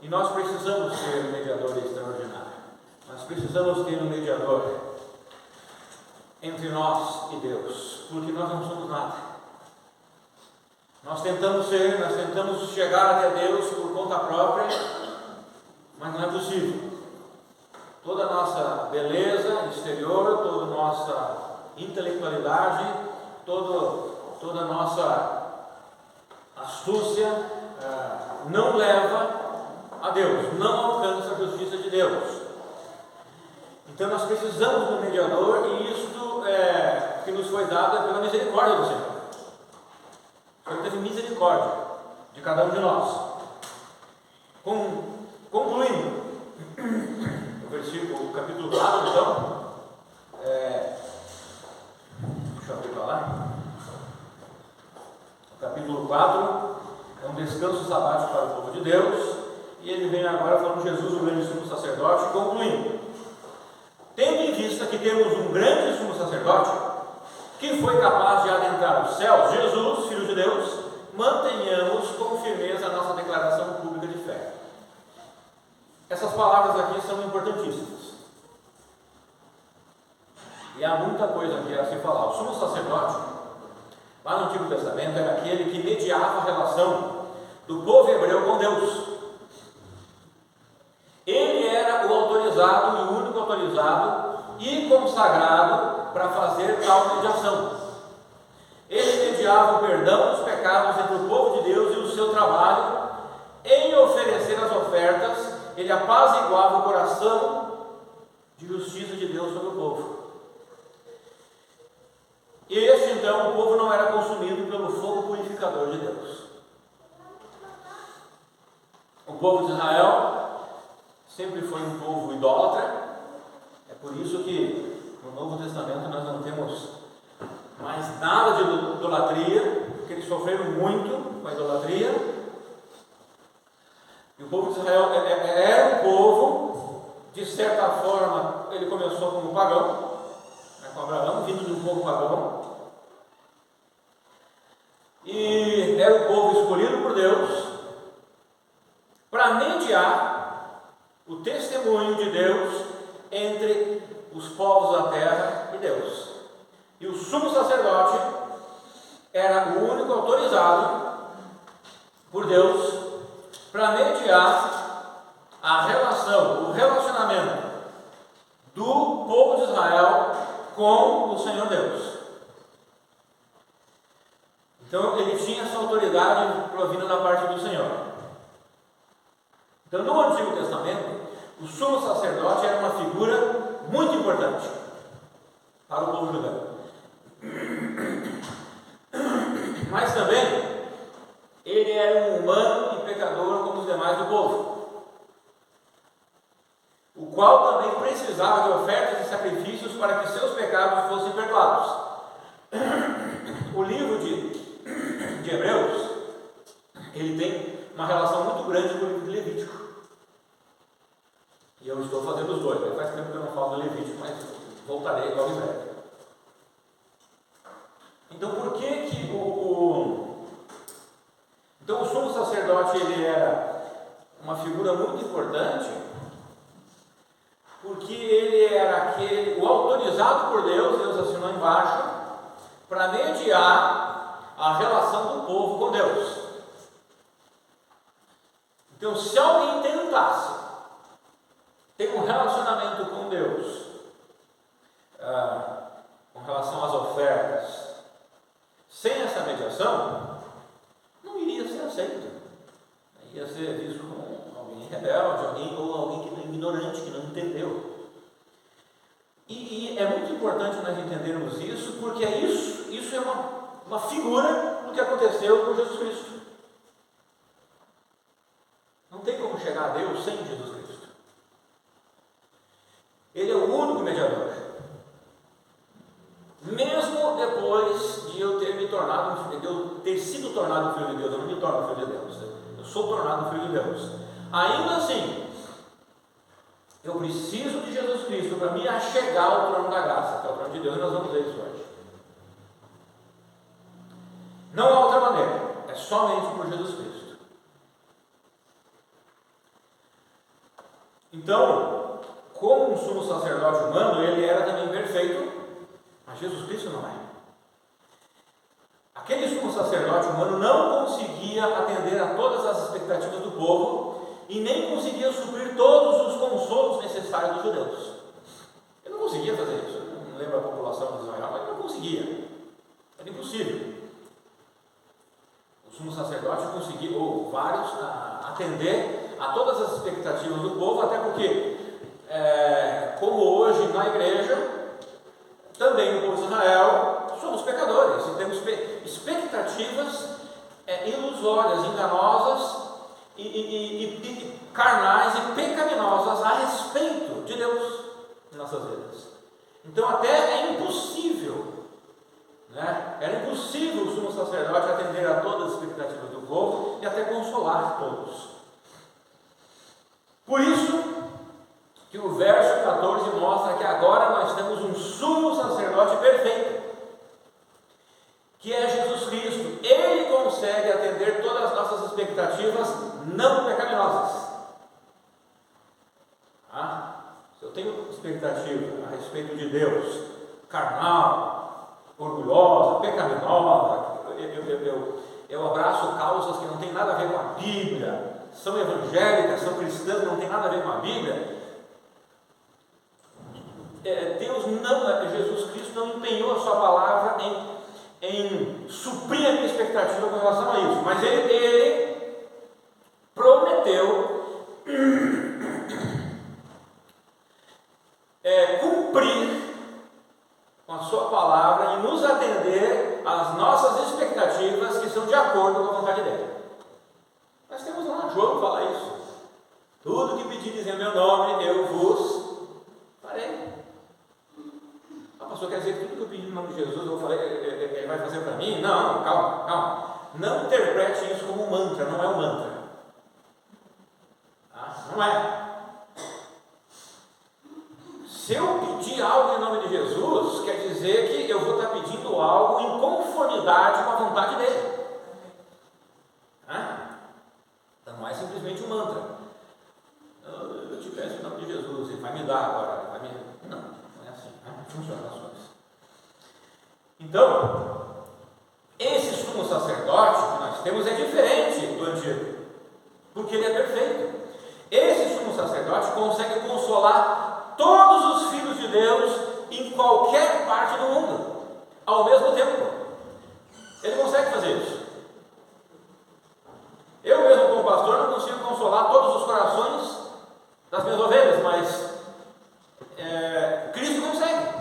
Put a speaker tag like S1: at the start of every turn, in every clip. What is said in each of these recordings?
S1: E nós precisamos ter um mediador extraordinário. Nós precisamos ter um mediador entre nós e Deus, porque nós não somos nada. Nós tentamos chegar até Deus por conta própria, mas não é possível. Toda a nossa beleza exterior, toda a nossa intelectualidade, toda a nossa astúcia não leva a Deus, não alcança a justiça de Deus. Então nós precisamos do mediador, e isto que nos foi dado é pela misericórdia do Senhor. O Senhor teve misericórdia de cada um de nós. Concluindo, o capítulo 4, então, deixa eu abrir para lá. O capítulo 4 é um descanso sabático para o povo de Deus, e ele vem agora falando de Jesus, o grande sumo sacerdote, concluindo: tendo em vista que temos um grande sumo sacerdote, que foi capaz de adentrar os céus, Jesus, Filho de Deus, mantenhamos com firmeza a nossa declaração pública de fé. Essas palavras aqui são importantíssimas. E há muita coisa aqui a se falar. O sumo sacerdote, lá no Antigo Testamento, era aquele que mediava a relação do povo hebreu com Deus. Ele era o autorizado e o único autorizado e consagrado para fazer tal mediação. Ele mediava o perdão dos pecados entre o povo de Deus e o seu trabalho em oferecer as ofertas. Ele apaziguava o coração de justiça de Deus sobre o povo. E então, o povo não era consumido pelo fogo purificador de Deus. O povo de Israel sempre foi um povo idólatra. É por isso que no Novo Testamento nós não temos mais nada de idolatria, porque eles sofreram muito com a idolatria. E o povo de Israel era um povo, de certa forma, ele começou como pagão, com Abraão, vindo de um povo pagão, e era o povo escolhido por Deus para mediar o testemunho de Deus entre os povos da terra e Deus. E o sumo sacerdote era o único autorizado por Deus para mediar a relação, o relacionamento do povo de Israel com o Senhor Deus. Então ele tinha essa autoridade provida da parte do Senhor. Então no Antigo Testamento, o sumo sacerdote era uma figura muito importante para o povo judeu. Mas também ele era um humano e pecador como os demais do povo, o qual também precisava de ofertas e sacrifícios para que seus pecados fossem perdoados. O livro de Hebreus, ele tem uma relação muito grande com o livro de Levítico. E eu estou fazendo os dois. Faz tempo que eu não falo de Levítico, mas voltarei logo em breve. Então, por que Então, o sumo sacerdote, ele era uma figura muito importante, porque ele era o autorizado por Deus, Deus assinou embaixo, para mediar a relação do povo com Deus. Então, se alguém tentasse ter um relacionamento com Deus, com relação às ofertas, sem essa mediação, não iria ser aceito. Ia ser visto como alguém rebelde, ou alguém que é ignorante, que não entendeu. E é muito importante nós entendermos isso, porque isso é uma figura do que aconteceu com Jesus Cristo. Não tem como chegar a Deus sem Jesus Cristo. Ele é o único mediador. Mesmo depois de eu ter ter sido tornado filho de Deus, eu não me torno filho de Deus, eu sou tornado filho de Deus. Ainda assim, eu preciso de Jesus Cristo para me achegar ao trono da graça, que é o trono de Deus, e nós vamos ver isso hoje. Não há outra maneira, é somente por Jesus Cristo. Então, como um sumo sacerdote humano, ele era também perfeito, mas Jesus Cristo não é. Aquele sumo sacerdote humano não conseguia atender a todas as expectativas do povo e nem conseguia suprir todos os consolos necessários dos judeus. Ele não conseguia fazer isso. Eu não lembro a população de Israel, mas ele não conseguia. Era impossível. O sumo sacerdote conseguia, ou vários, atender a todas as expectativas do povo, até porque, como hoje na igreja, também no povo de Israel, somos pecadores e temos expectativas ilusórias, enganosas e carnais e pecaminosas a respeito de Deus em nossas vidas. Então até é impossível, né? Era impossível o sumo sacerdote atender a todas as expectativas do povo e até consolar todos. Por isso que o verso 14 mostra que agora nós temos um sumo sacerdote perfeito, que é Jesus Cristo. Ele consegue atender todas as nossas expectativas não pecaminosas. Se eu tenho expectativa a respeito de Deus, carnal, orgulhosa, pecaminosa, eu abraço causas que não tem nada a ver com a Bíblia, são evangélicas, são cristãs, não tem nada a ver com a Bíblia. Jesus Cristo não empenhou a sua palavra em suprir a minha expectativa com relação a isso, mas ele prometeu cumprir com a sua palavra e nos atender às nossas expectativas que são de acordo com a vontade dele. Nós temos lá João fala isso: tudo que pedires em meu nome eu vos farei. A pessoa quer dizer que tudo que eu pedi no nome de Jesus eu falei, ele vai fazer para mim? Não, calma. Não interprete isso como um mantra, não é um mantra. Não é. Se eu pedir algo em nome de Jesus, quer dizer que eu vou estar pedindo algo em conformidade com a vontade dele. Então não é simplesmente um mantra. Eu te peço em nome de Jesus, ele vai me dar agora. Não é assim. Não funciona as coisas. Então, esse sumo sacerdote que nós temos é diferente do antigo, porque ele é perfeito. Esse sumo sacerdote consegue consolar todos os filhos de Deus em qualquer parte do mundo, ao mesmo tempo. Ele consegue fazer isso. Eu mesmo, como pastor, não consigo consolar todos os corações das minhas ovelhas, mas Cristo consegue.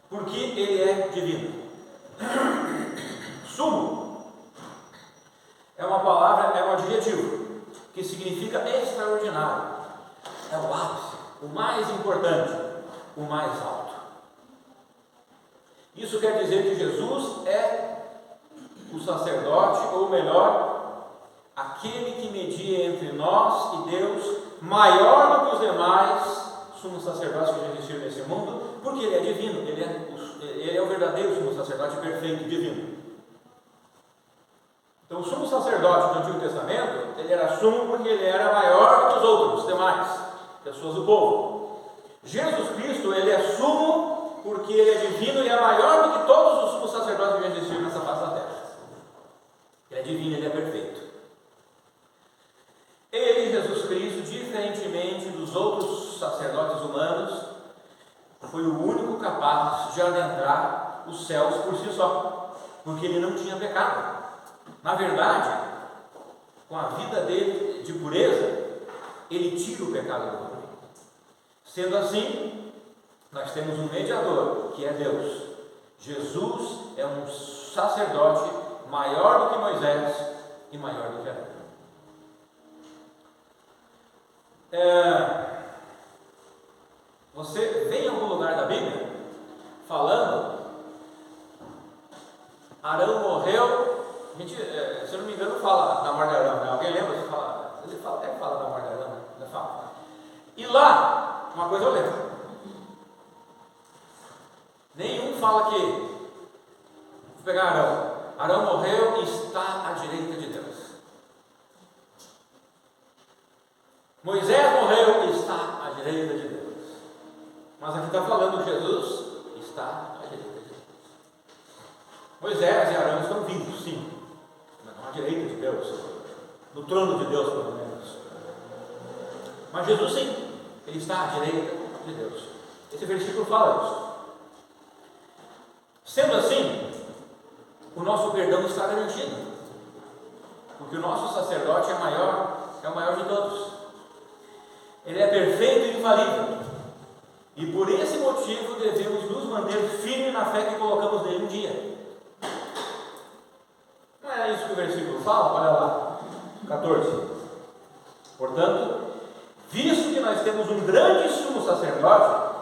S1: Porque ele é divino. Sumo é uma palavra, é um adjetivo que significa extraordinário. É o ápice, o mais importante, o mais alto. Isso quer dizer que Jesus é o sacerdote, ou melhor, aquele que media entre nós e Deus, maior do que os demais sumos sacerdotes que já existiram nesse mundo, porque ele é divino, ele é o verdadeiro sumo sacerdote perfeito, divino. Então o sumo sacerdote do Antigo Testamento, ele era sumo porque ele era maior que os outros, os demais, pessoas do povo. Jesus Cristo, ele é sumo porque ele é divino e é maior do que todos os sumos sacerdotes que já existiram nessa face da terra. Ele é divino, ele é perfeito. Ele, Jesus Cristo, diferentemente dos outros sacerdotes humanos, foi o único capaz de adentrar os céus por si só, porque ele não tinha pecado. Na verdade, com a vida dele de pureza, ele tira o pecado do homem. Sendo assim, nós temos um mediador, que é Deus. Jesus é um sacerdote maior do que Moisés e maior do que Arão. Você vê em algum lugar da Bíblia falando Arão morreu, a gente, se eu não me engano, fala da morte de Arão, né? Alguém lembra? Ele fala da morte de Arão, né? Fala. E lá, uma coisa eu lembro, nenhum fala que vou pegar Arão, Arão morreu e está à direita de Deus. Moisés morreu e está à direita de Deus. Mas aqui está falando que Jesus está à direita de Deus. Moisés e Arão estão vivos, sim, mas não à direita de Deus, no trono de Deus, pelo menos. Mas Jesus, sim, ele está à direita de Deus. Esse versículo fala isso. Sendo assim, o nosso perdão está garantido, porque o nosso sacerdote é o maior de todos. Ele é perfeito e infalível, e por esse motivo devemos nos manter firmes na fé que colocamos nele um dia. Não é isso que o versículo fala? Olha lá, 14. Portanto, visto que nós temos um grande sumo sacerdote,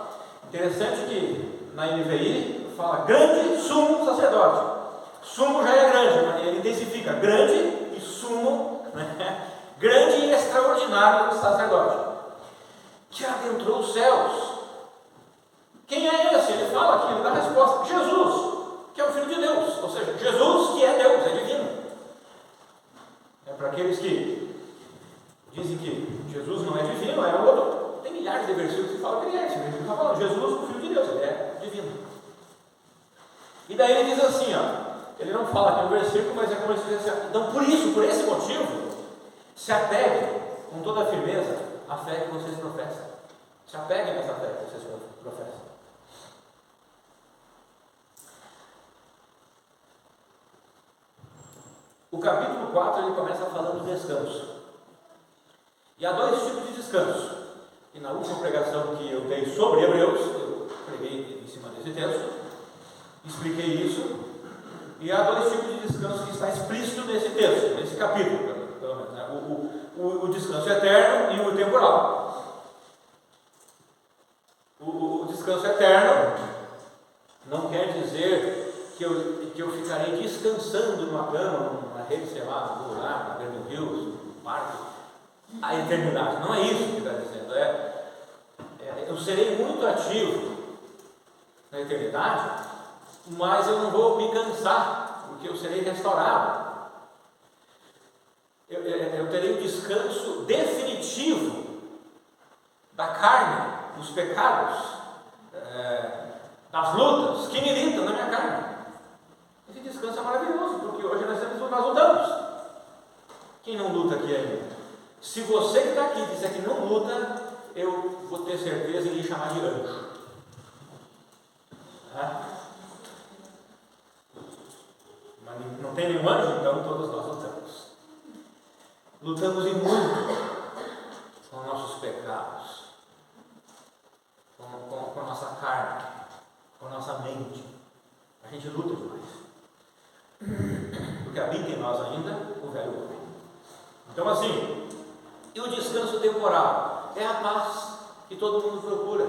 S1: interessante que na NVI fala grande sumo sacerdote. Sumo já é grande, mas ele intensifica grande e sumo, né? Grande e extraordinário sacerdote, que adentrou os céus. Quem é esse? Ele fala aqui, ele dá a resposta: Jesus, que é o Filho de Deus, ou seja, Jesus que é Deus, é divino. É para aqueles que dizem que Jesus não é divino, é outro. Tem milhares de versículos que falam que ele é esse. Ele está falando Jesus, o Filho de Deus, ele é divino. E daí ele diz assim, ó, ele não fala aqui no versículo, mas é como ele diz assim: então por isso, por esse motivo, se apeguem com toda a firmeza à fé que vocês professam. Se apeguem nessa fé que vocês professam. O capítulo 4 ele começa falando do descanso. E há dois tipos de descanso. E na última pregação que eu dei sobre Hebreus, eu preguei em cima desse texto, expliquei isso. E há dois tipos de descanso que está explícito nesse texto, nesse capítulo, pelo menos, né? O descanso eterno e o temporal. O descanso eterno não quer dizer que eu ficarei descansando numa cama, numa rede, sei lá, no lugar, na beira do rio, no parque, a eternidade. Não é isso que está dizendo. Eu serei muito ativo na eternidade, mas eu não vou me cansar, porque eu serei restaurado. Eu terei um descanso definitivo da carne, dos pecados, das lutas que militam na minha carne. Esse descanso é maravilhoso, porque hoje nós lutamos. Quem não luta aqui ainda? Se você que está aqui disser que não luta, eu vou ter certeza em lhe chamar de anjo. Mas não tem nenhum anjo, então todos nós lutamos. Lutamos em muito com nossos pecados, com a nossa carne, com a nossa mente. A gente luta demais, porque habita em nós ainda o velho homem. Então assim, e o descanso temporal? É a paz que todo mundo procura.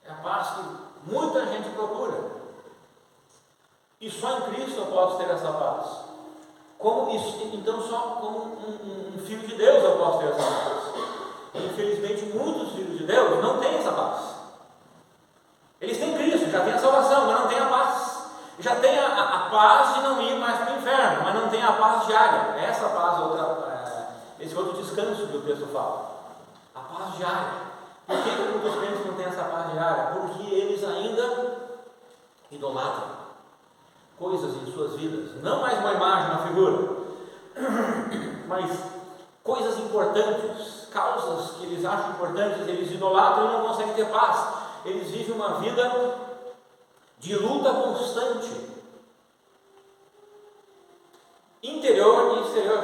S1: É a paz que muita gente procura. E só em Cristo eu posso ter essa paz. Então só como um filho de Deus eu posso ter essa paz. Infelizmente muitos filhos de Deus não têm essa paz. Eles têm Cristo, já têm a salvação, mas não têm a paz. Já têm a paz de não ir mais para o inferno, mas não têm a paz diária. Essa paz, esse outro descanso que o texto fala. A paz diária. Por que muitos crentes não têm essa paz diária? Porque eles ainda idolatram coisas em suas vidas, não mais uma imagem, uma figura, mas coisas importantes, causas que eles acham importantes, eles idolatram e não conseguem ter paz. Eles vivem uma vida de luta constante, interior e exterior.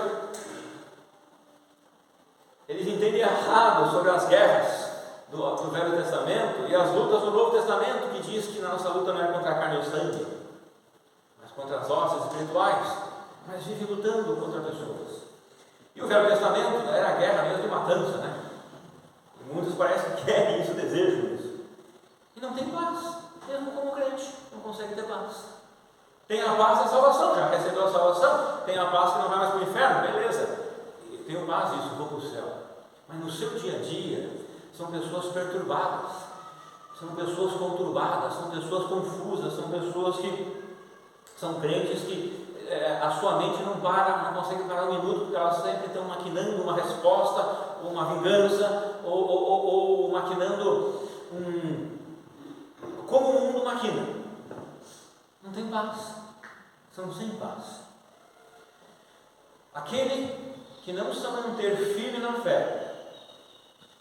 S1: Eles entendem errado sobre as guerras do Velho Testamento e as lutas do Novo Testamento, que diz que a nossa luta não é contra a carne e o sangue, mas contra as hostes espirituais, mas vive lutando contra pessoas. E o Velho Testamento era a guerra mesmo de matança, né? E muitos parecem que querem isso, desejam isso. E não tem paz, mesmo como crente, não consegue ter paz. Tem a paz da salvação, já recebeu a salvação, tem a paz que não vai mais para o inferno, beleza. Tenho paz isso, vou para o céu. Mas no seu dia a dia, são pessoas perturbadas, são pessoas conturbadas, são pessoas confusas, são pessoas que
S2: São crentes que a sua mente não consegue parar um minuto, porque elas sempre estão maquinando uma resposta, ou uma vingança, ou maquinando como o mundo maquina. Não tem paz, são sem paz. Aquele que não se manter firme na fé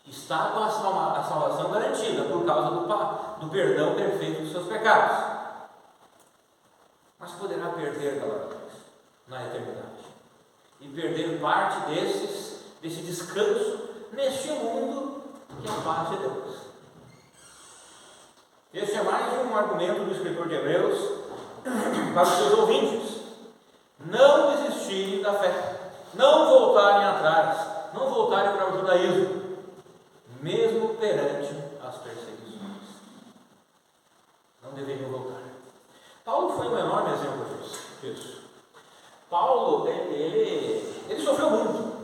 S2: está com a salvação garantida por causa do perdão perfeito dos seus pecados, mas poderá perder, galera, na eternidade, e perder parte desse descanso neste mundo que é a paz de Deus. Este é mais um argumento do escritor de Hebreus para os seus ouvintes: não desistirem da fé, não voltarem atrás, não voltarem para o judaísmo, mesmo perante as perseguições. Não deveriam voltar. Paulo foi um enorme exemplo disso. Paulo, ele sofreu muito,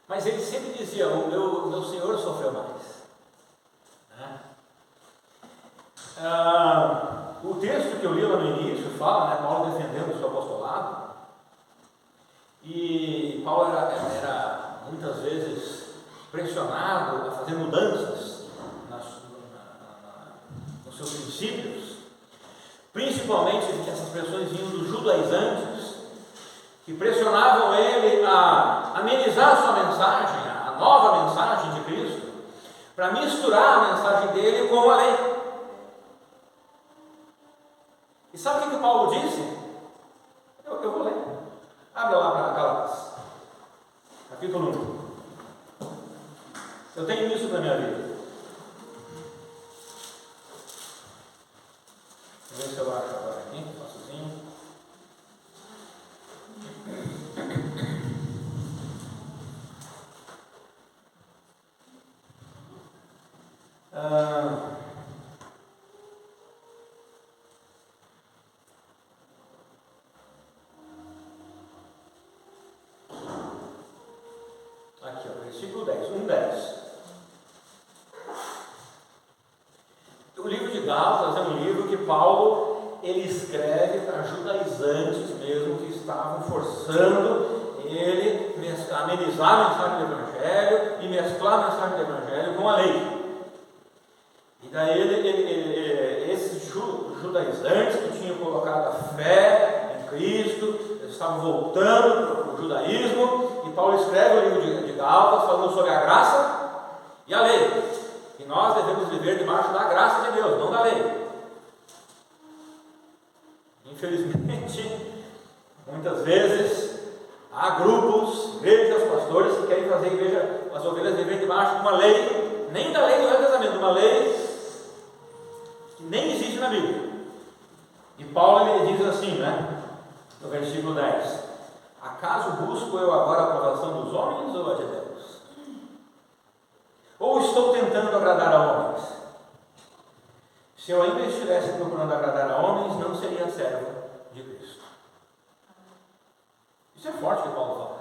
S2: mas ele sempre dizia: o meu Senhor sofreu mais. O texto que eu li lá no início fala, Paulo defendendo o seu apostolado, e Paulo era muitas vezes pressionado a fazer mudanças nos seus princípios, principalmente que essas pressões vinham dos judaizantes, que pressionavam ele a amenizar a sua mensagem, a nova mensagem de Cristo, para misturar a mensagem dele com a lei. E sabe o que Paulo disse? Eu vou ler. Abre lá para Gálatas, capítulo 1. Eu tenho isso na minha vida. Vou ver se eu acho agora aqui, passozinho. Aqui, versículo 10, 1:10. O livro de Gálatas é um livro que Paulo ele escreve para judaizantes mesmo, que estavam forçando ele a amenizar a mensagem do Evangelho e mesclar a mensagem do Evangelho com a lei. E daí esses judaizantes que tinham colocado a fé em Cristo, eles estavam voltando para o judaísmo, e Paulo escreve o livro de Gálatas falando sobre a graça e a lei. E nós devemos viver debaixo da graça de Deus, não da lei. Infelizmente, muitas vezes há grupos, igrejas, pastores que querem fazer a igreja, as ovelhas viver debaixo de uma lei, nem da lei do Velho Testamento, uma lei que nem existe na Bíblia. E Paulo ele diz assim, no versículo 10: acaso busco eu agora a aprovação dos homens ou a de Deus? Ou estou tentando agradar a homens? Se eu ainda estivesse procurando agradar a homens, não seria servo de Cristo. Isso é forte que Paulo fala.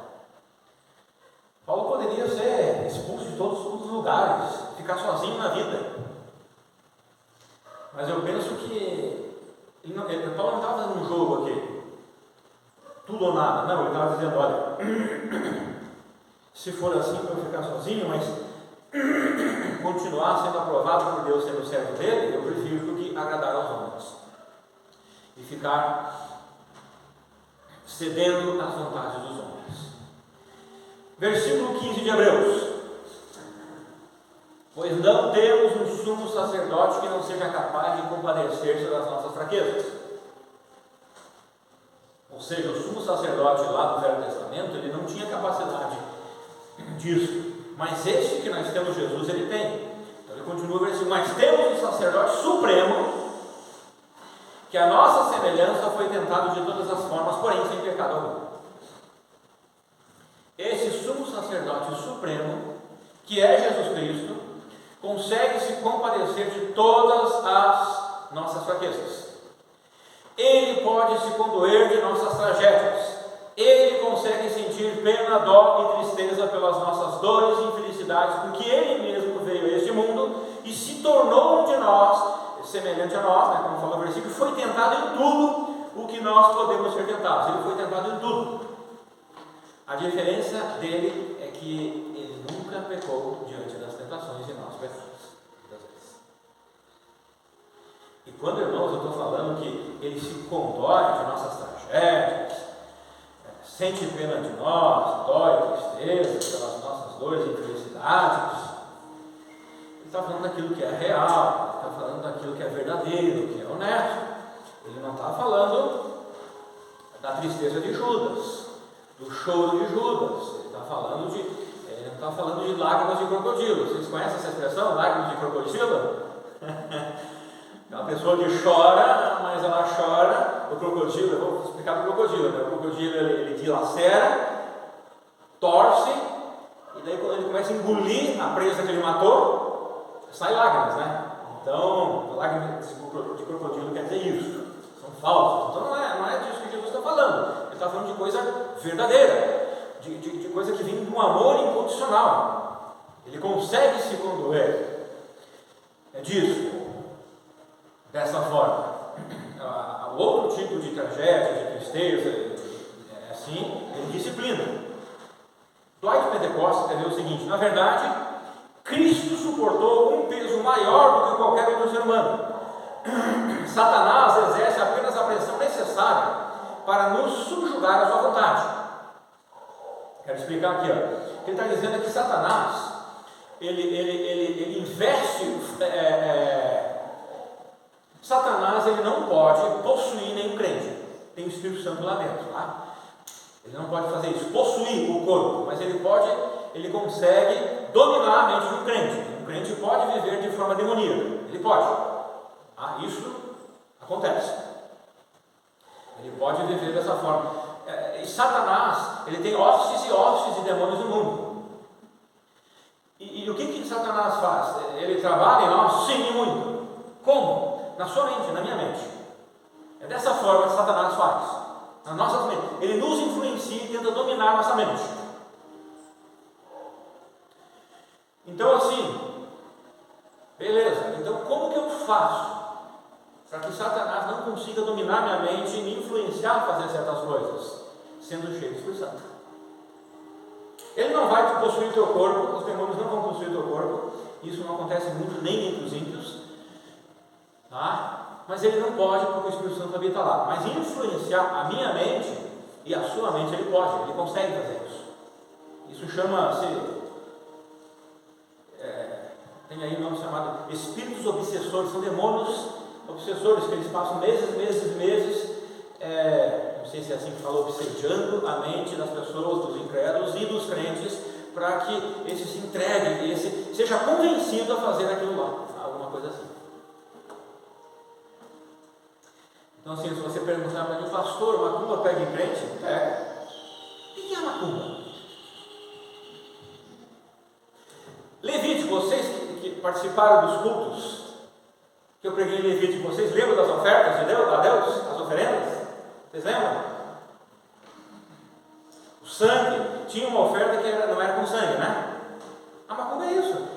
S2: Paulo poderia ser expulso de todos os lugares, ficar sozinho na vida. Mas eu penso que Paulo não estava fazendo um jogo aqui, tudo ou nada. Não, ele estava dizendo: olha, se for assim para eu ficar sozinho, mas continuar sendo aprovado por Deus, sendo servo dele, eu prefiro do que agradar aos homens e ficar cedendo às vontades dos homens. Versículo 15 de Hebreus: pois não temos um sumo sacerdote que não seja capaz de compadecer-se das nossas fraquezas. Ou seja, o sumo sacerdote lá do Velho Testamento, ele não tinha capacidade disso. Mas este que nós temos, Jesus, ele tem. Então ele continua o versículo: mas temos um sacerdote supremo, que a nossa semelhança foi tentado de todas as formas, porém sem pecado algum. Esse sumo sacerdote supremo, que é Jesus Cristo, consegue se compadecer de todas as nossas fraquezas. Ele pode se condoer de nossas tragédias. Ele consegue sentir pena, dó e tristeza pelas nossas dores e infelicidades, porque Ele mesmo veio a este mundo e se tornou um de nós, semelhante a nós, como fala o versículo, foi tentado em nós podemos ser tentados. Ele foi tentado em tudo. A diferença dele é que ele nunca pecou diante das tentações e nós pecamos. E quando, irmãos, eu estou falando que ele se condói de nossas tragédias, sente pena de nós, dói tristeza pelas nossas dores e infelicidades, ele está falando daquilo que é real, ele está falando daquilo que é verdadeiro, que é honesto. Ele não está falando da tristeza de Judas, do choro de Judas. Ele não está falando de lágrimas de crocodilo. Vocês conhecem essa expressão, lágrimas de crocodilo? É uma pessoa que chora, mas ela chora, o crocodilo, eu vou explicar do crocodilo, né? O crocodilo ele dilacera, torce, e daí quando ele começa a engolir a presa que ele matou, sai lágrimas, né? Então, lágrimas de crocodilo quer dizer isso, são falsas. Então não é disso que Jesus está falando, ele está falando de coisa verdadeira, de coisa que vem de um amor incondicional. Ele consegue se condoer, é disso. Dessa forma, o outro tipo de tragédia, de tristeza, assim, ele disciplina. Dwight Pentecoste escreveu o seguinte: na verdade, Cristo suportou um peso maior do que qualquer outro ser humano. Satanás exerce apenas a pressão necessária para nos subjugar à sua vontade. Quero explicar aqui, ó. Ele está dizendo que Satanás, ele investe. Satanás ele não pode possuir nenhum crente. Tem o Espírito Santo lá dentro, tá? Ele não pode fazer isso, possuir o corpo, mas ele consegue dominar a mente de um crente. Um crente pode viver de forma demoníaca, ele pode. Isso acontece. Ele pode viver dessa forma. E Satanás, ele tem hostes e hostes de demônios no mundo. E o que Satanás faz? Ele trabalha em nós? Sim, muito. Como? Na sua mente, na minha mente. É dessa forma que Satanás faz. Nas nossas mentes. Ele nos influencia e tenta dominar a nossa mente. Então assim, beleza, então como que eu faço para que Satanás não consiga dominar minha mente e me influenciar a fazer certas coisas? Sendo cheio do Espírito Santo. Ele não vai possuir teu corpo, os demônios não vão possuir teu corpo. Isso não acontece muito nem entre os ímpios. Mas ele não pode, porque o Espírito Santo habita lá. Mas influenciar a minha mente e a sua mente ele pode, ele consegue fazer isso. Isso chama-se, tem aí um nome chamado espíritos obsessores. São demônios obsessores que eles passam meses, não sei se é assim que fala, obsediando a mente das pessoas, dos incrédulos e dos crentes, para que esse se entregue, esse seja convencido a fazer aquilo lá, alguma coisa assim. Então assim, se você perguntar para mim, pastor, macumba pega em crente? Pega. O que é macumba? Levítico, vocês que participaram dos cultos que eu preguei em Levítico, vocês lembram das ofertas de Deus, a Deus, as oferendas? Vocês lembram? O sangue, tinha uma oferta que não era com sangue, né? A macumba é isso.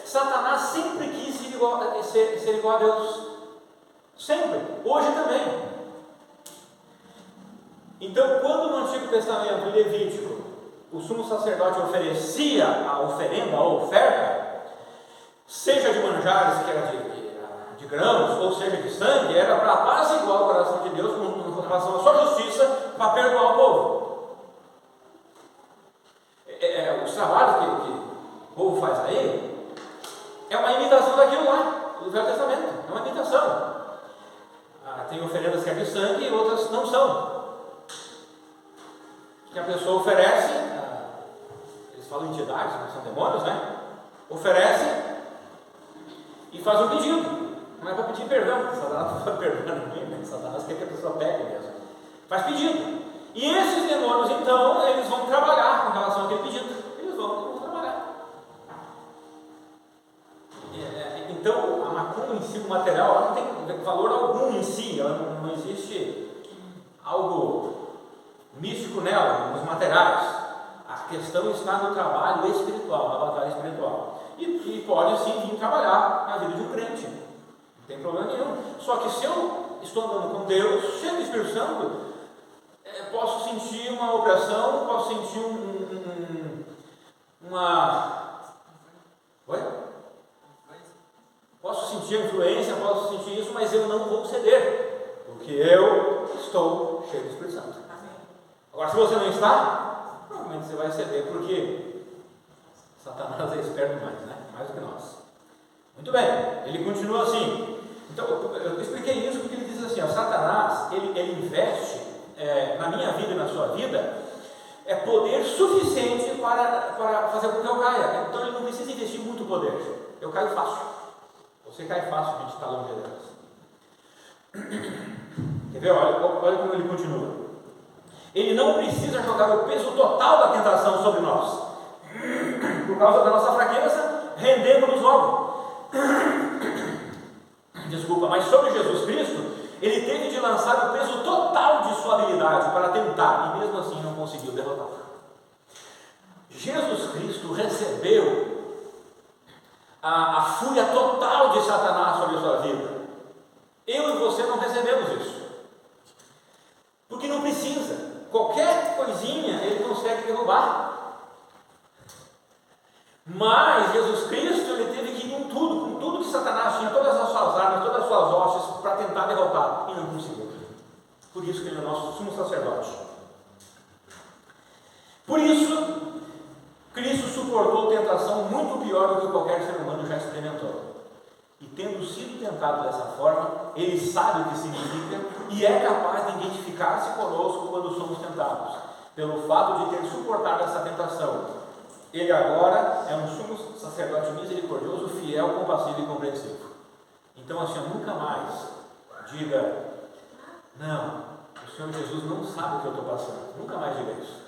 S2: Satanás sempre quis ser igual a Deus. Sempre, hoje também. Então, quando no Antigo Testamento, em Levítico, o sumo sacerdote oferecia a oferenda, a oferta, seja de manjares, que era de grãos, ou seja de sangue, era para apaziguar o coração de Deus com relação à sua justiça, para perdoar o povo. Os trabalhos que o povo faz aí é uma imitação daquilo lá, do Velho Testamento, é uma imitação. Tem oferendas que é de sangue e outras não são. Que a pessoa oferece, eles falam entidades, não são demônios, né? Oferece e faz um pedido. Não é para pedir perdão, porque Satanás não pode perdoar ninguém, né? Satanás quer que a pessoa pegue mesmo. Faz pedido. E esses demônios, então, eles vão trabalhar com relação àquele pedido. Eles vão trabalhar. Então, a macumba em si, o material, ela não tem valor algum em si, ela não existe algo místico nela, nos materiais. A questão está no trabalho espiritual, na batalha espiritual. E pode sim vir trabalhar na vida de um crente, não tem problema nenhum. Só que se eu estou andando com Deus, cheio do Espírito Santo, posso sentir uma opressão, posso sentir posso sentir a influência, posso sentir isso, mas eu não vou ceder, porque eu estou cheio do Espírito Santo. Agora, se você não está, provavelmente você vai ceder, porque Satanás é esperto demais, né? Mais do que nós. Muito bem, ele continua assim. Então, eu expliquei isso porque ele diz assim: ó, Satanás, ele investe na minha vida e na sua vida poder suficiente para fazer com que eu caia. Então, ele não precisa investir muito poder. Eu caio fácil. Você cai fácil, a gente está longe delas. Quer ver? Olha como ele continua. Ele não precisa jogar o peso total da tentação sobre nós. Por causa da nossa fraqueza, rendemos-nos logo. Desculpa, mas sobre Jesus Cristo, ele teve de lançar o peso total de sua habilidade para tentar, e mesmo assim não conseguiu derrotar. Jesus Cristo recebeu a fúria total de Satanás sobre a sua vida. Eu e você não recebemos isso, porque não precisa. Qualquer coisinha ele consegue derrubar. Mas Jesus Cristo, ele teve que ir com tudo que Satanás tinha, todas as suas armas, todas as suas hostes, para tentar derrotar, e não conseguiu. Por isso que ele é nosso sumo sacerdote. Por isso, Cristo suportou tentação muito pior do que qualquer ser humano já experimentou. E tendo sido tentado dessa forma, ele sabe o que significa e é capaz de identificar-se conosco quando somos tentados. Pelo fato de ter suportado essa tentação, ele agora é um sumo sacerdote misericordioso, fiel, compassivo e compreensivo. Então, assim, nunca mais diga: não, o Senhor Jesus não sabe o que eu estou passando. Nunca mais diga isso.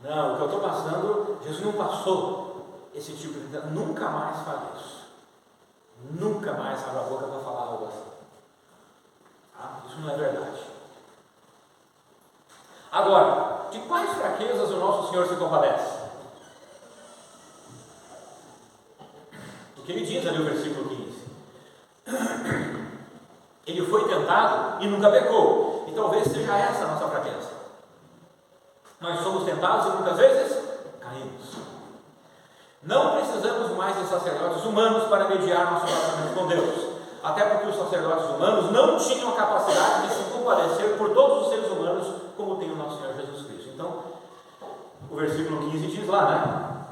S2: Não, o que eu estou passando, Jesus não passou esse tipo de tentação. Nunca mais fale isso. Nunca mais abra a boca para falar algo assim. Isso não é verdade. Agora, de quais fraquezas o nosso Senhor se compadece? O que ele diz ali no versículo 15: ele foi tentado e nunca pecou. E talvez seja essa a nossa fraqueza. Nós somos tentados e muitas vezes caímos. Não precisamos mais de sacerdotes humanos para mediar nosso relacionamento com Deus, até porque os sacerdotes humanos não tinham a capacidade de se compadecer por todos os seres humanos como tem o nosso Senhor Jesus Cristo. Então, o versículo 15 diz lá, né?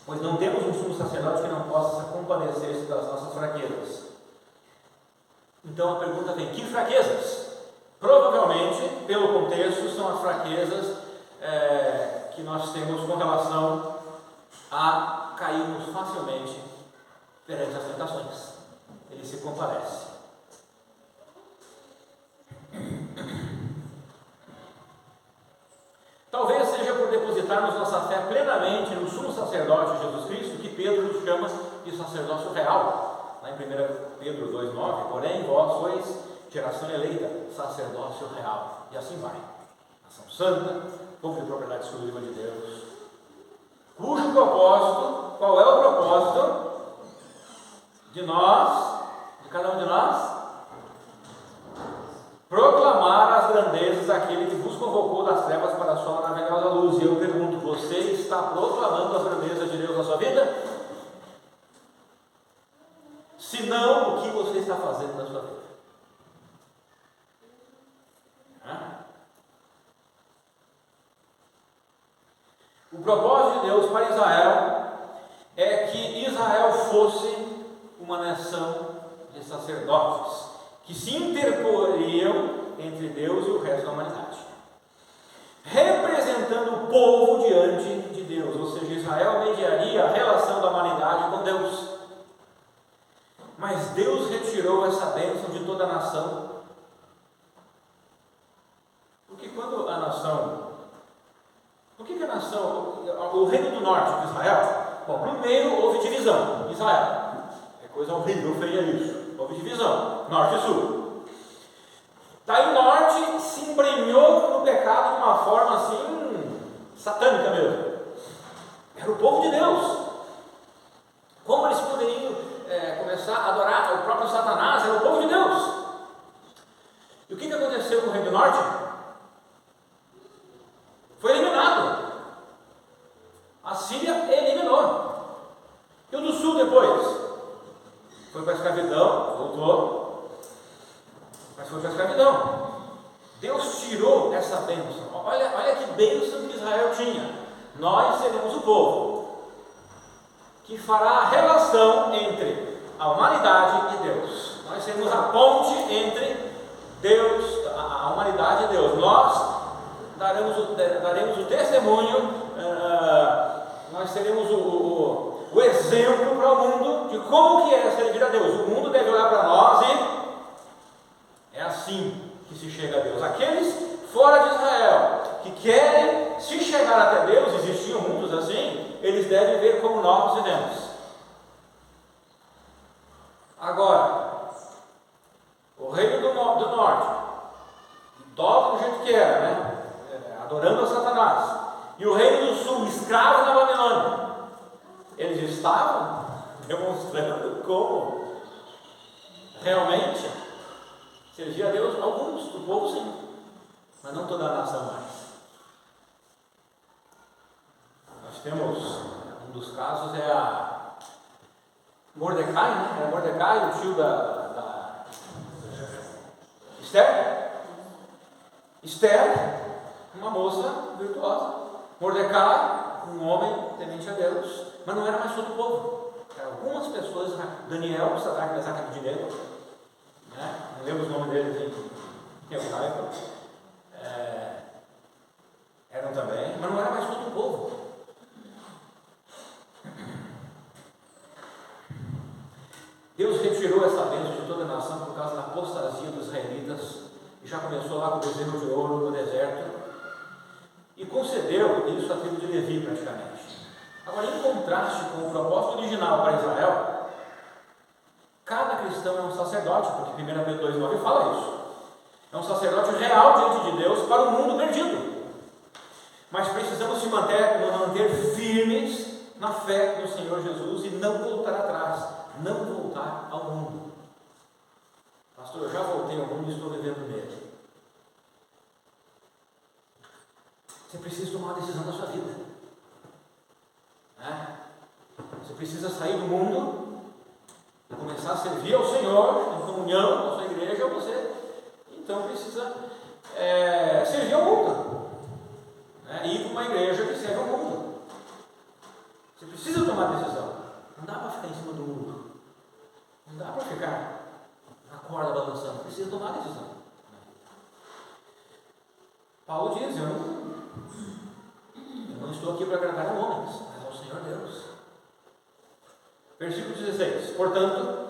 S2: Pois não temos um sumo sacerdote que não possa compadecer-se das nossas fraquezas. Então a pergunta vem: que fraquezas? Provavelmente, pelo contexto, são as fraquezas que nós temos com relação a cairmos facilmente perante as tentações. Ele se compadece. Talvez seja por depositarmos nossa fé plenamente no sumo sacerdote Jesus Cristo que Pedro nos chama de sacerdócio real. Lá em 1 Pedro 2,9: porém vós sois geração eleita, sacerdócio real. E assim vai. Nação santa, povo de propriedade exclusiva de Deus, cujo propósito, qual é o propósito de nós, de cada um de nós? Proclamar as grandezas daquele que vos convocou das trevas para a sua maravilhosa luz. E eu pergunto: você está proclamando as grandezas de Deus na sua vida? Se não, o que você está fazendo na sua vida? O propósito de Deus para Israel é que Israel fosse uma nação de sacerdotes que se interporiam entre Deus e o resto da humanidade, representando o povo diante de Deus. Ou seja, Israel mediaria a relação da humanidade com Deus. Mas Deus retirou essa bênção de toda a nação, porque quando a nação... Por que a nação, o reino do norte de Israel? Bom, primeiro houve divisão. Israel, é coisa horrível, feia isso. Houve divisão, norte e sul. Daí o norte se embrenhou no pecado de uma forma assim, satânica mesmo. Era o povo de Deus. Como eles poderiam começar a adorar o próprio Satanás? Era o povo de Deus. E o que aconteceu com o Reino do Norte? Foi eliminado. A Síria eliminou. E o do Sul depois? Foi para a escravidão, voltou, mas foi para a escravidão. Deus tirou essa bênção. Olha que bênção que Israel tinha. Nós seremos o povo que fará a relação entre a humanidade e Deus. Nós seremos a ponte entre Deus, a humanidade e Deus. Nós daremos o testemunho, nós seremos o exemplo para o mundo de como que é servir a Deus. O mundo deve olhar para nós e é assim que se chega a Deus. Aqueles fora de Israel que querem se chegar até Deus, existiam muitos assim, eles devem ver como nós vivemos. Agora, o reino do norte, idólatra do jeito que era, né? Adorando a Satanás, e o reino do sul, escravo na Babilônia, eles estavam demonstrando como realmente servir a Deus. Alguns do povo sim, mas não toda a nação mais. Nós temos, um dos casos é a Mordecai, né? Era Mordecai, o tio da Esther. Esther, uma moça virtuosa. Mordecai, um homem temente a Deus, mas não era mais todo o povo. Eram algumas pessoas, Daniel, Sadraque, Mesaque e Abednego, né? Não lembro os nomes deles em hebraico, eram também, mas não era mais todo o povo. Deus retirou essa bênção de toda a nação por causa da apostasia dos israelitas, e já começou lá com o bezerro de ouro no deserto, e concedeu isso à tribo de Levi praticamente. Agora, em contraste com o propósito original para Israel, cada cristão é um sacerdote, porque 1 Pedro 2,9 fala isso. É um sacerdote real diante de Deus para o mundo perdido. Mas precisamos nos manter firmes na fé no Senhor Jesus e não voltar atrás, não voltar ao mundo. Pastor, eu já voltei ao mundo e estou vivendo nele. Você precisa tomar uma decisão na sua vida, né? Você precisa sair do mundo e começar a servir ao Senhor em comunhão com a sua igreja. Você então precisa servir ao mundo, né? E ir para uma igreja que serve ao mundo. Você precisa tomar decisão. Não dá para ficar em cima do mundo, não dá para ficar na corda balançando. Precisa tomar decisão. Paulo diz: eu não estou aqui para agradar a homens, mas ao Senhor Deus. Versículo 16: portanto,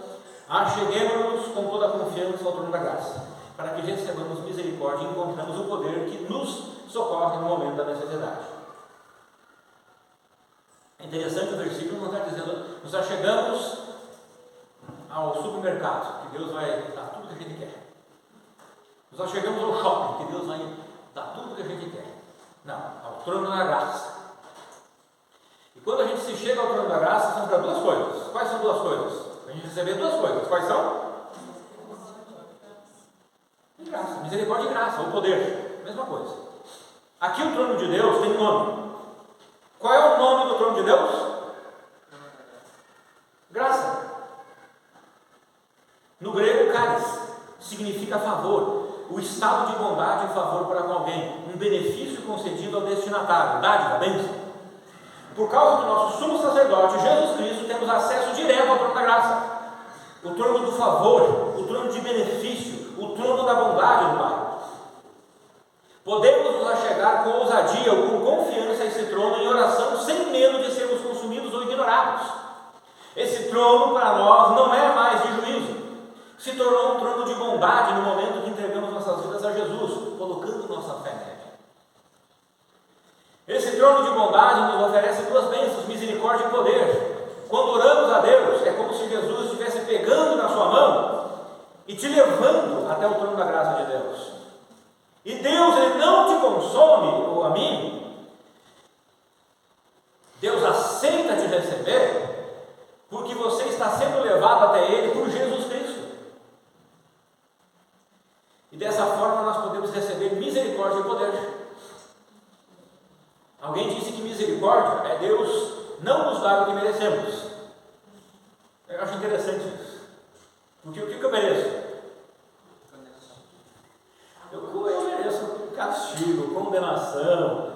S2: acheguemo-nos com toda a confiança ao trono da graça, para que recebamos misericórdia e encontramos o poder que nos socorre no momento da necessidade. É interessante, o versículo não está dizendo: nos achegamos ao supermercado, que Deus vai dar tudo o que a gente quer. Nos achegamos ao shopping, que Deus vai dar tudo o que a gente quer. Não, ao trono da graça. E quando a gente se chega ao trono da graça, são para duas coisas. Quais são duas coisas? A gente receber duas coisas. Quais são? Graça, misericórdia e graça, ou poder, mesma coisa. Aqui o trono de Deus tem um nome. Qual é o nome do trono de Deus? Graça. No grego, caris, significa favor, o estado de bondade e favor para com alguém, um benefício concedido ao destinatário, dádiva, bênção. Por causa do nosso sumo sacerdote, Jesus Cristo, temos acesso direto ao trono da graça, o trono do favor, o trono de benefício, o trono da bondade do Pai. Podemos nos achegar com ousadia ou com confiança a esse trono em oração, sem medo de sermos consumidos ou ignorados. Esse trono para nós não é mais de juízo, se tornou um trono de bondade no momento que entregamos nossas vidas a Jesus, colocando nossa fé nele. Esse trono de bondade nos oferece duas bênçãos, misericórdia e poder. Quando oramos a Deus, é como se Jesus estivesse pegando na sua mão e te levando até o trono da graça de Deus. E Deus, Ele não te consome, ou a mim. Deus aceita te receber, porque você está sendo levado até Ele por Jesus Cristo. E dessa forma nós podemos receber misericórdia e poder. Alguém disse que misericórdia é Deus não nos dar o que merecemos. Eu acho interessante isso. Porque o que eu mereço? Eu mereço castigo, condenação,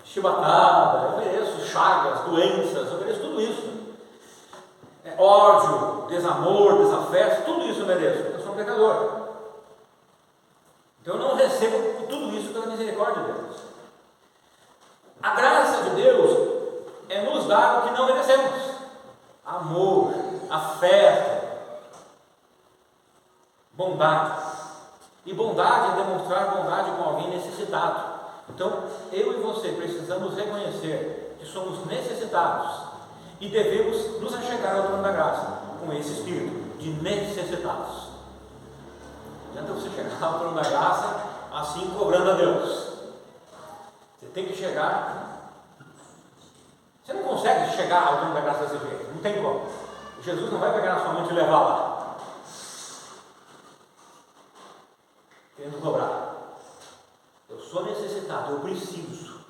S2: chibatada, eu mereço chagas, doenças, eu mereço tudo isso. Ódio, desamor, desafeto, tudo isso eu mereço. Eu sou um pecador. Então eu não recebo tudo isso pela misericórdia de Deus. A graça de Deus é nos dar o que não merecemos: amor, afeto, bondade. E bondade é demonstrar bondade com alguém necessitado. Então, eu e você precisamos reconhecer que somos necessitados e devemos nos achegar ao trono da graça com esse espírito de necessitados. Não adianta você chegar ao trono da graça assim cobrando a Deus. Você tem que chegar. Você não consegue chegar ao trono da graça desse jeito, não tem como. Jesus não vai pegar na sua mão e te levar lá querendo cobrar. Eu sou necessitado, eu preciso.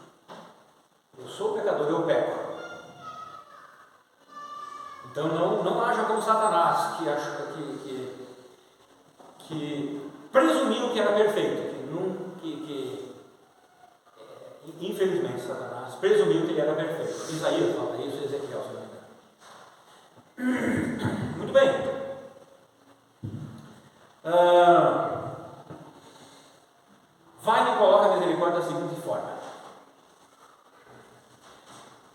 S2: Eu sou pecador, eu peco. Então não haja como Satanás, que presumiu que era perfeito, infelizmente Satanás presumiu que ele era perfeito. Isaías fala isso, Ezequiel, se não me engano. Muito bem. Vai e coloca a misericórdia da seguinte forma: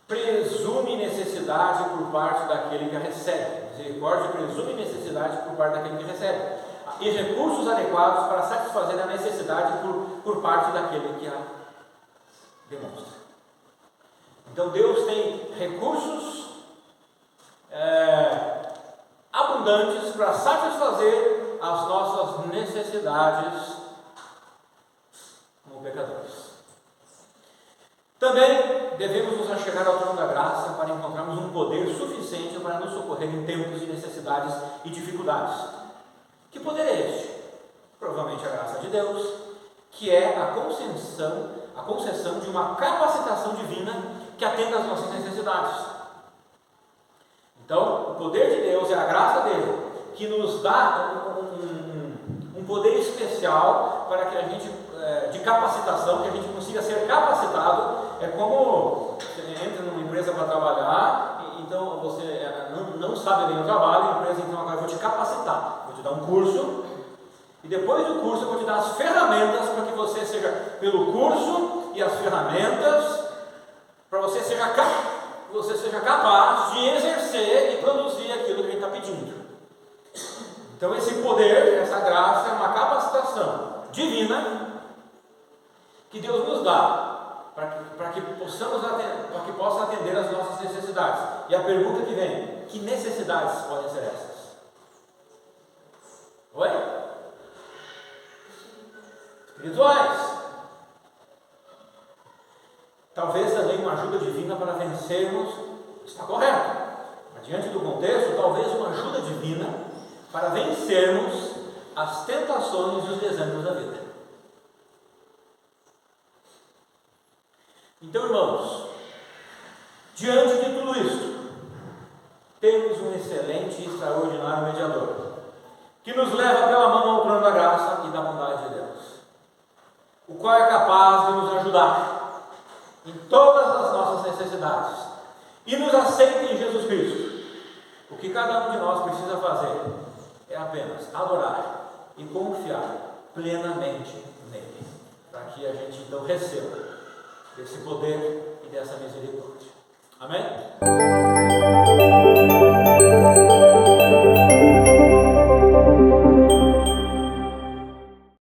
S2: presume necessidade por parte daquele que a recebe. Misericórdia presume necessidade por parte daquele que recebe, e recursos adequados para satisfazer a necessidade por parte daquele que a demonstra. Então Deus tem recursos abundantes para satisfazer as nossas necessidades como pecadores. Também devemos nos achegar ao trono da graça para encontrarmos um poder suficiente para nos socorrer em tempos de necessidades e dificuldades. Que poder é este? Provavelmente a graça de Deus, que é a concessão de uma capacitação divina que atenda às nossas necessidades. Então, o poder de Deus é a graça dele, que nos dá um poder especial para que a gente, de capacitação, que a gente consiga ser capacitado. É como você entra numa empresa para trabalhar, então você não sabe bem o trabalho, a empresa, então agora eu vou te capacitar, vou te dar um curso, e depois do curso eu vou te dar as ferramentas para que você seja, pelo curso e as ferramentas, para você seja capaz de exercer e produzir aquilo que a gente está pedindo. Então esse poder, essa graça é uma capacitação divina que Deus nos dá para que possa atender às nossas necessidades. E a pergunta que vem: que necessidades podem ser essas? Oi? Espirituais. Talvez também uma ajuda divina para vencermos, está correto, mas diante do contexto, talvez uma ajuda divina para vencermos as tentações e os desânimos da vida. Então, irmãos, diante de tudo isso, temos um excelente e extraordinário mediador, que nos leva pela mão ao trono da graça e da bondade de Deus, o qual é capaz de nos ajudar em todas as nossas necessidades e nos aceita em Jesus Cristo. O que cada um de nós precisa fazer é apenas adorar e confiar plenamente nele, para que a gente então receba desse poder e dessa misericórdia. Amém?